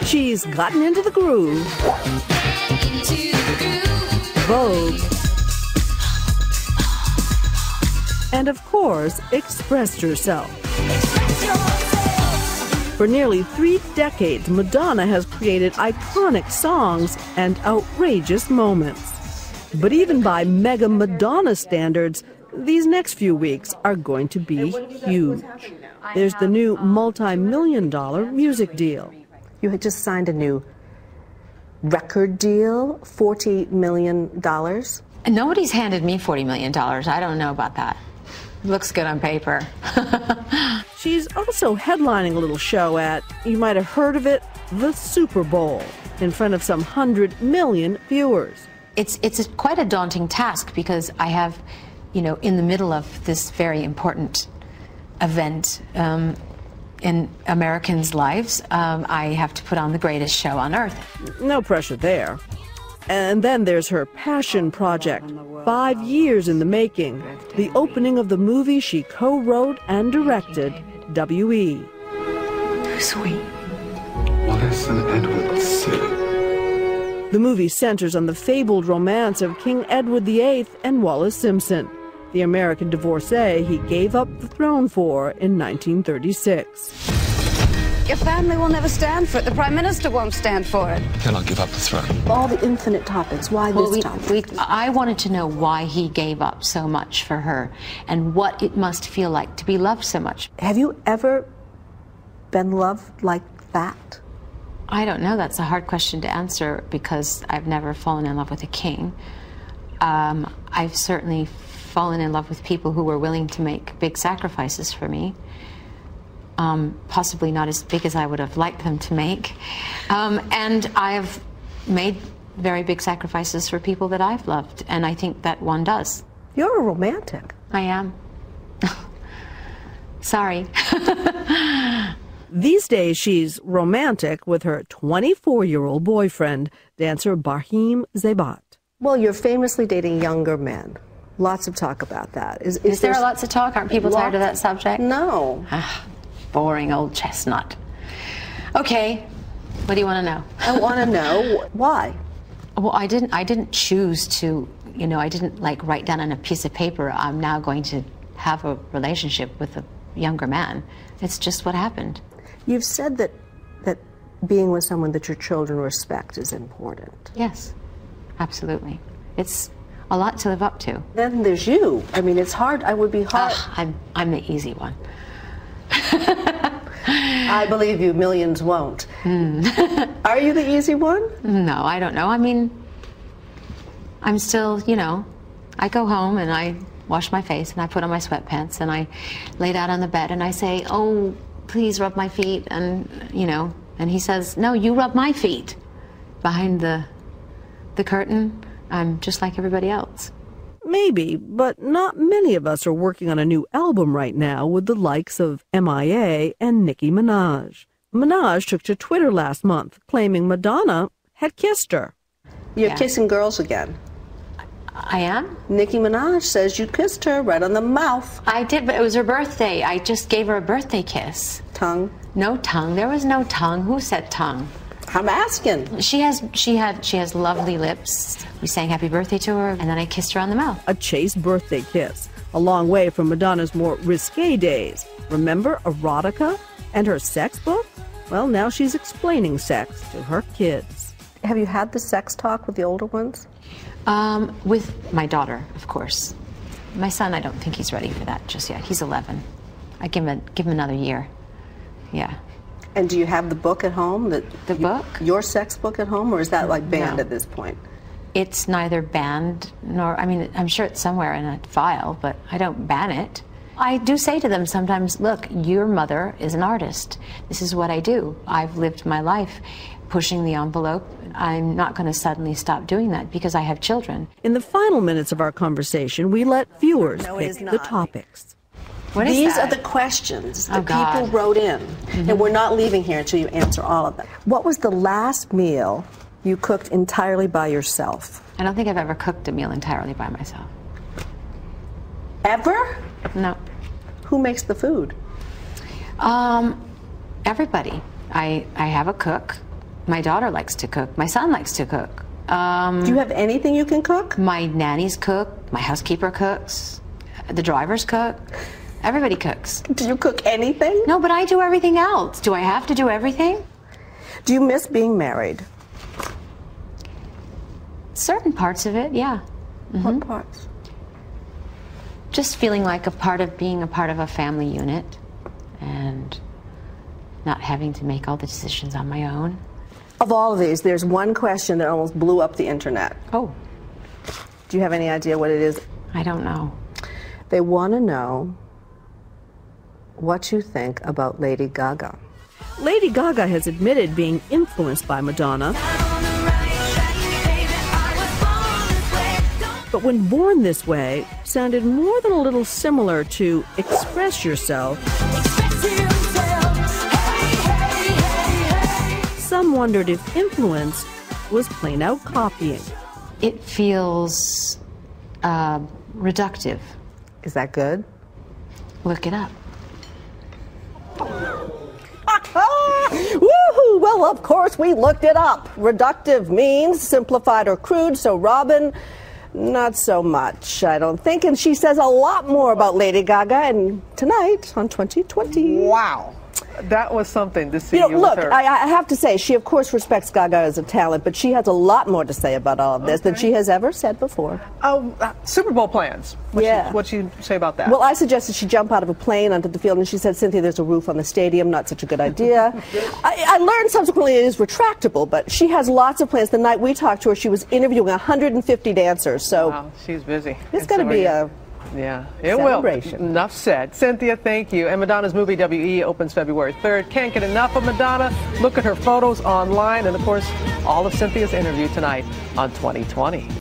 She's gotten into the groove. Vogue. And of course, expressed herself. For nearly 3 decades, Madonna has created iconic songs and outrageous moments. But even by mega Madonna standards, these next few weeks are going to be huge. There's the new multi-million-dollar music deal. You had just signed a new record deal, $40 million. And nobody's handed me $40 million. I don't know about that. Looks good on paper. She's also headlining a little show at, you might have heard of it, the Super Bowl, in front of some 100 million viewers. It's quite a daunting task because I have, you know, in the middle of this very important event in Americans' lives, I have to put on the greatest show on earth. No pressure there. And then there's her passion project, 5 years in the making, the opening of the movie she co-wrote and directed, W.E. Sweet. Wallace and Edward silly. The movie centers on the fabled romance of King Edward VIII and Wallis Simpson, the American divorcee he gave up the throne for in 1936. Your family will never stand for it. The Prime Minister won't stand for it. Cannot give up the throne. All the infinite topics. Why this topic? I wanted to know why he gave up so much for her and what it must feel like to be loved so much. Have you ever been loved like that? I don't know. That's a hard question to answer because I've never fallen in love with a king. I've certainly fallen in love with people who were willing to make big sacrifices for me. Possibly not as big as I would have liked them to make. And I've made very big sacrifices for people that I've loved, and I think that one does. You're a romantic. I am. Sorry. These days, she's romantic with her 24-year-old boyfriend, dancer Brahim Zebat. Well, you're famously dating younger men. Lots of talk about that. Is there lots of talk? Aren't people tired of that subject? No. Boring old chestnut. Okay, what do you want to know? I want to know why. Well, I didn't choose to, you know, I didn't like write down on a piece of paper, I'm now going to have a relationship with a younger man. It's just what happened. You've said that being with someone that your children respect is important. Yes, absolutely. It's a lot to live up to. Then there's you. I mean, it's hard. I would be hard. I'm the easy one. I believe you, millions won't. Are you the easy one? No, I don't know. I mean, I'm still, you know, I go home and I wash my face and I put on my sweatpants and I lay down on the bed and I say, oh, please rub my feet, and, you know, and he says, no, you rub my feet. Behind the curtain, I'm just like everybody else. Maybe, but not many of us are working on a new album right now with the likes of MIA and Nicki Minaj. Minaj took to Twitter last month, claiming Madonna had kissed her. You're kissing girls again. I am? Nicki Minaj says you kissed her right on the mouth. I did, but it was her birthday. I just gave her a birthday kiss. Tongue? No tongue. There was no tongue. Who said tongue? I'm asking. She has lovely lips. We sang happy birthday to her, and then I kissed her on the mouth. A chaste birthday kiss, a long way from Madonna's more risque days. Remember erotica and her sex book? Well, now she's explaining sex to her kids. Have you had the sex talk with the older ones? With my daughter, of course. My son, I don't think he's ready for that just yet. He's 11. I give him another year. Yeah. And do you have the book at home? The book? Your sex book at home, or is that like banned at this point? It's neither banned nor, I mean, I'm sure it's somewhere in a file, but I don't ban it. I do say to them sometimes, look, your mother is an artist. This is what I do. I've lived my life pushing the envelope. I'm not going to suddenly stop doing that because I have children. In the final minutes of our conversation, we let viewers pick the topics. These are the questions that people wrote in, and we're not leaving here until you answer all of them. What was the last meal you cooked entirely by yourself? I don't think I've ever cooked a meal entirely by myself. Ever? No. Who makes the food? Everybody. I have a cook, My daughter likes to cook. My son likes to cook. Do you have anything you can cook? My nannies cook. My housekeeper cooks. The drivers cook. Everybody cooks. Do you cook anything? No, but I do everything else. Do I have to do everything? Do you miss being married? Certain parts of it, yeah. What parts? Just feeling like being a part of a family unit and not having to make all the decisions on my own. Of all of these, there's one question that almost blew up the internet. Oh. Do you have any idea what it is? I don't know. They want to know what you think about Lady Gaga. Lady Gaga has admitted being influenced by Madonna. But when Born This Way sounded more than a little similar to Express Yourself, some wondered if influence was plain out copying. It feels reductive. Is that good? Look it up. Woohoo! Well, of course, we looked it up. Reductive means simplified or crude, so Robin, not so much, I don't think. And she says a lot more about Lady Gaga and tonight on 2020. Wow. That was something to see. Look, I have to say, she of course respects Gaga as a talent, but she has a lot more to say about all of this than she has ever said before. Super Bowl plans. What'd you say about that? Well, I suggested she jump out of a plane onto the field, and she said, Cynthia, there's a roof on the stadium, not such a good idea. I learned subsequently it is retractable, but she has lots of plans. The night we talked to her, she was interviewing 150 dancers, so wow, she's busy. It's going to be a it celebration. Will. Enough said. Cynthia, thank you. And Madonna's movie W.E. opens February 3rd. Can't get enough of Madonna. Look at her photos online and, of course, all of Cynthia's interview tonight on 2020.